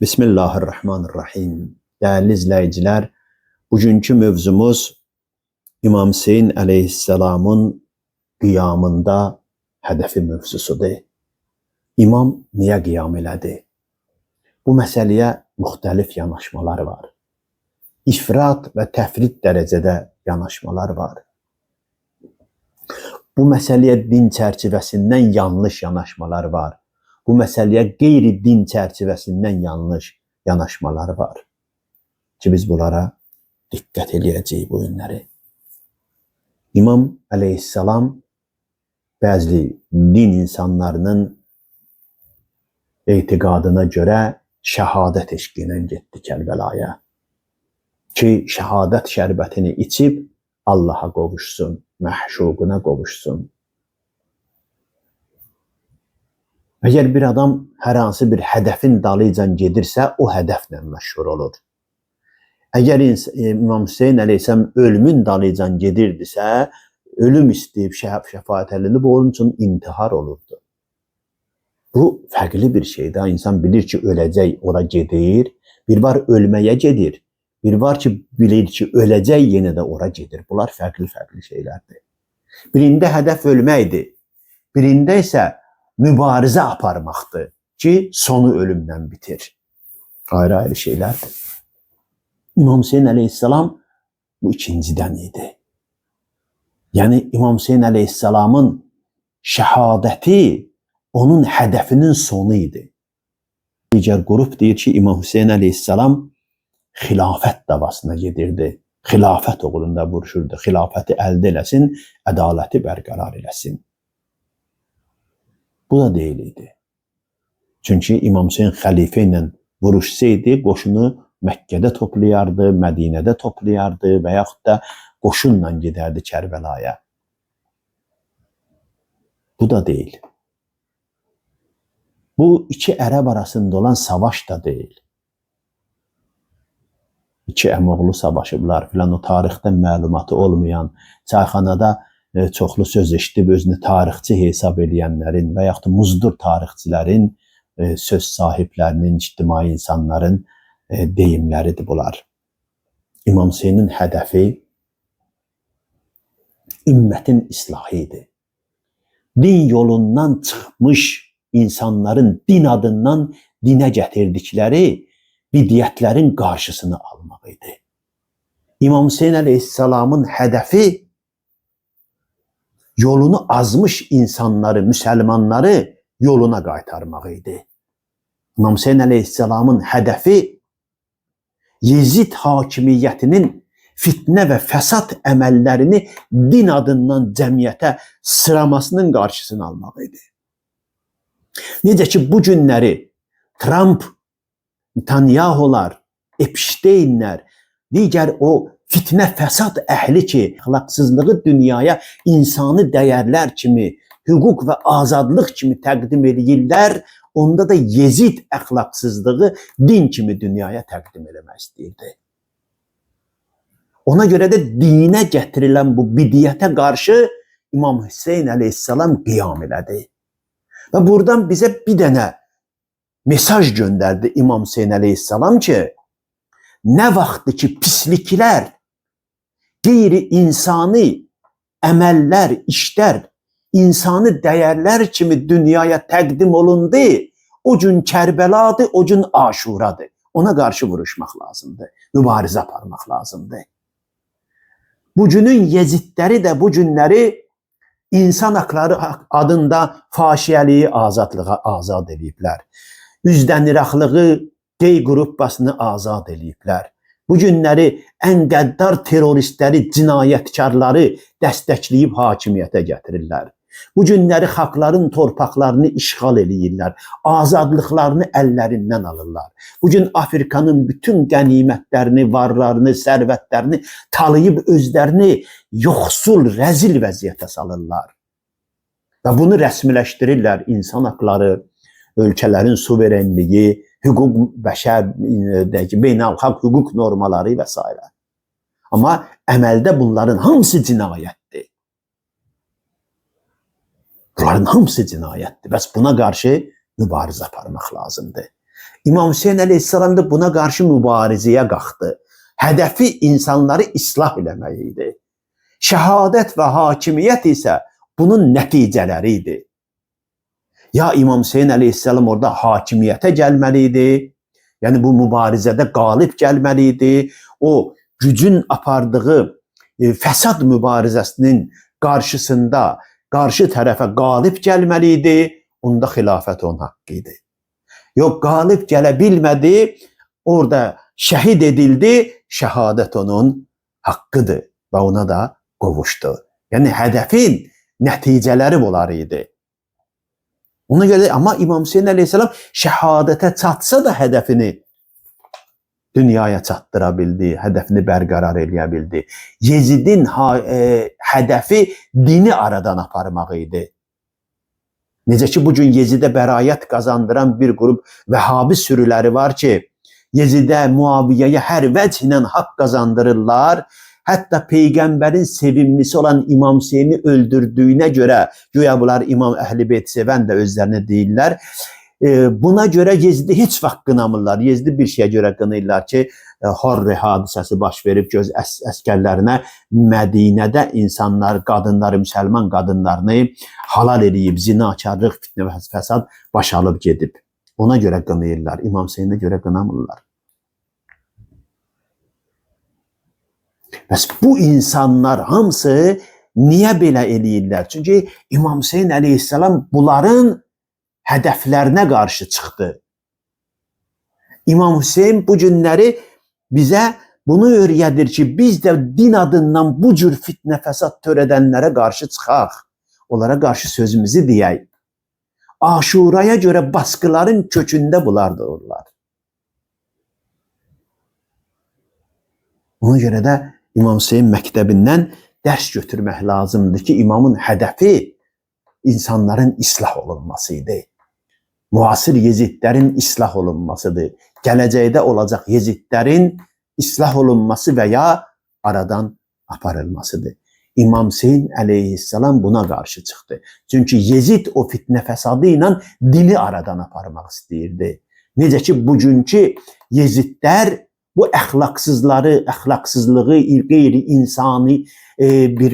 Bismillahirrahmanirrahim. Değerli izleyiciler, bugünkü mövzumuz İmam Hüseyin aleyhisselamın qiyamında hədəfi mövzusudur. İmam niyə qiyam elədi? Bu məsələyə müxtəlif yanaşmalar var. İfrat və təfrit dərəcədə yanaşmalar var. Bu məsələyə din çərçivəsindən yanlış yanaşmalar var. Bu məsələyə qeyri-din çərçivəsindən yanlış yanaşmalar var. Ki biz bunlara diqqət eləyəcəyik bu günləri. İmam əleyhissalam bəzi din insanlarının etiqadına görə şəhadət eşqi ilə getdi Kərbəlaya. Ki şəhadət şərbətini içib Allaha qovuşsun, məhşuquna qovuşsun. Əgər bir adam hər hansı bir hədəfin dalıcan gedirsə, o hədəflə məşhur olur. Əgər İmam Hüseyin əleyhissalam ölümün dalıcan gedirdisə, ölüm istəyib şəfaət edilib, onun üçün intihar olurdu. Bu fərqli bir şeydir. İnsan bilir ki, öləcək, ora gedir. Bir var ölməyə gedir. Bir var ki, bilir ki, öləcək, yenə də ora gedir. Bunlar fərqli şeylərdir. Birində hədəf ölməkdir. Birində isə mübarizə aparmaqdır ki, sonu ölümlə bitir. Ayrı-ayrı şeylərdir. İmam Hüseyin əleyhissalam bu ikincidən idi. Yəni, İmam Hüseyin əleyhissalamın şəhadəti onun hədəfinin sonu idi. Digər qrup deyir ki, İmam Hüseyin əleyhissalam xilafət davasına gedirdi. Xilafət uğrunda vuruşurdu. Xilafəti əldə eləsin, ədaləti bərqərar eləsin. Bu da deyil idi. Çünki İmam Hüseyin xəlifə ilə vuruşsaydı, qoşunu Məkkədə toplayardı, Mədinədə toplayardı və yaxud da qoşunla gedərdi Kərbəlaya. Bu da deyil. Bu iki ərəb arasında olan savaş da deyil. İki əmoğlu savaşıblar filan, o tarixdən məlumatı olmayan, çayxanada çoxlu söz eşidib özünü tarixçi hesab edənlərin və yaxud da muzdur tarixçilərin, söz sahiblərinin, ictimai insanların deyimləridir bunlar. İmam Hüseynin hədəfi ümmətin islahı idi. Din yolundan çıxmış insanların din adından dinə gətirdikləri bidiyyətlərin qarşısını almaq idi. İmam Hüseyin əleyhissalamın hədəfi yolunu azmış insanları, müsəlmanları yoluna qaytarmaq idi. İmam Hüseyin əleyhissalamın hədəfi Yezid hakimiyyətinin fitnə və fəsad əməllərini din adından cəmiyyətə sıramasının qarşısını almaq idi. Necə ki, bu günləri Trump, Netanyahular, Epsteinlər, digər o fitnə fəsad əhli ki, əxlaqsızlığı dünyaya insani dəyərlər kimi, hüquq və azadlıq kimi təqdim edirlər, onda da Yezid əxlaqsızlığı din kimi dünyaya təqdim eləmək istəyirdi. Ona görə də dinə gətirilən bu bidiyyətə qarşı İmam Hüseyin əleyhissalam qiyam elədi. Və buradan bizə bir dənə mesaj göndərdi İmam Hüseyin əleyhissalam ki, nə vaxtdır ki, pisliklər, qeyri-insani əməllər, işlər, insani dəyərlər kimi dünyaya təqdim olundu, o gün Kərbəladır, o gün Aşuradır. Ona qarşı vuruşmaq lazımdır, mübarizə aparmaq lazımdır. Bugünün Yezidləri də bu günləri insan haqları adında faşiyəliyi, azadlığa azad ediblər. Üzdəniraqlığı, qey qruppasını azad ediblər. Bu günləri ən qəddar teröristləri, cinayətkarları dəstəkləyib hakimiyyətə gətirirlər. Bu günləri xalqların torpaqlarını işğal eləyirlər, azadlıqlarını əllərindən alırlar. Bugün Afrikanın bütün qənimətlərini, varlarını, sərvətlərini talayıb özlərini yoxsul, rəzil vəziyyətə salırlar. Və bunu rəsmiləşdirirlər insan haqları, ölkələrin suverenliyi, hüquq, bəşər, beynəlxalq hüquq normaları və s. Amma əməldə bunların hamısı cinayətdir. Bunların hamısı cinayətdir. Bəs buna qarşı mübarizə aparmaq lazımdır. İmam Hüseyin əleyhissalam da buna qarşı mübarizəyə qalxdı. Hədəfi insanları islah eləmək idi. Şəhadət və hakimiyyət isə bunun nəticələri idi. Ya İmam Hüseyin əleyhissalam orada hakimiyyətə gəlməli idi, yəni bu mübarizədə qalib gəlməli idi, o gücün apardığı fəsad mübarizəsinin qarşısında qarşı tərəfə qalib gəlməli idi, onda xilafət onun haqqı idi. Yox, qalib gələ bilmədi, orada şəhid edildi, şəhadət onun haqqıdır və ona da qovuşdu. Yəni hədəfin nəticələri bunlar idi. Ona görə amma İmam Hüseyin əleyhissalam şəhadətə çatsa da hədəfini dünyaya çatdıra bildi, hədəfini bərqərar eləyə bildi. Yezidin hədəfi dini aradan aparmaq idi. Necə ki, bugün Yezidə bərayət qazandıran bir qrup Vəhabi sürüləri var ki, Yezidə, Muaviyyəyə hər vəclə haqq qazandırırlar. Hətta Peyğəmbərin sevimlisi olan İmam Hüseyni öldürdüyünə görə, güya bunlar İmam Əhl-i Beyt sevən də özlərini deyirlər. Buna görə Yezidi heç vaxt qınamırlar. Yezidi bir şeyə görə qınayırlar ki, Harri hadisəsi baş verib göz əskərlərinə Mədinədə insanlar, qadınları, müsəlman qadınlarını halal edib, zinakarlıq, fitnə və fəsad baş alıb gedib. Ona görə qınayırlar, İmam Hüseyinə görə qınamırlar. Bəs bu insanlar hamısı niyə belə eləyirlər? Çünki İmam Hüseyin əleyhissalam bunların hədəflərinə qarşı çıxdı. İmam Hüseyin bu günləri bizə bunu öyrədir ki, biz də din adından bu cür fitnə fəsad törədənlərə qarşı çıxaq. Onlara qarşı sözümüzü deyək. Aşuraya görə baskıların kökündə bunlar doğurlar. Ona görə də İmam Hüseyin məktəbindən dərs götürmək lazımdır ki, imamın hədəfi insanların islah olunmasıydı. Müasir Yezidlərin islah olunmasıdır. Gələcəkdə olacaq Yezidlərin islah olunması və ya aradan aparılmasıdır. İmam Hüseyin əleyhissalam buna qarşı çıxdı. Çünki Yezid o fitnə fəsadı ilə dini aradan aparmaq istəyirdi. Necə ki, bugünkü Yezidlər bu əxlaqsızlığı, qeyri-insani bir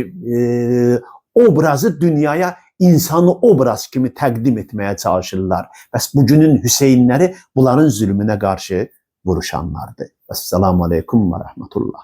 obrazı dünyaya insanı obraz kimi təqdim etməyə çalışırlar. Bəs bugünün Hüseynləri bunların zülmünə qarşı vuruşanlardır. Əssalamu aleykum və rəhmətullah.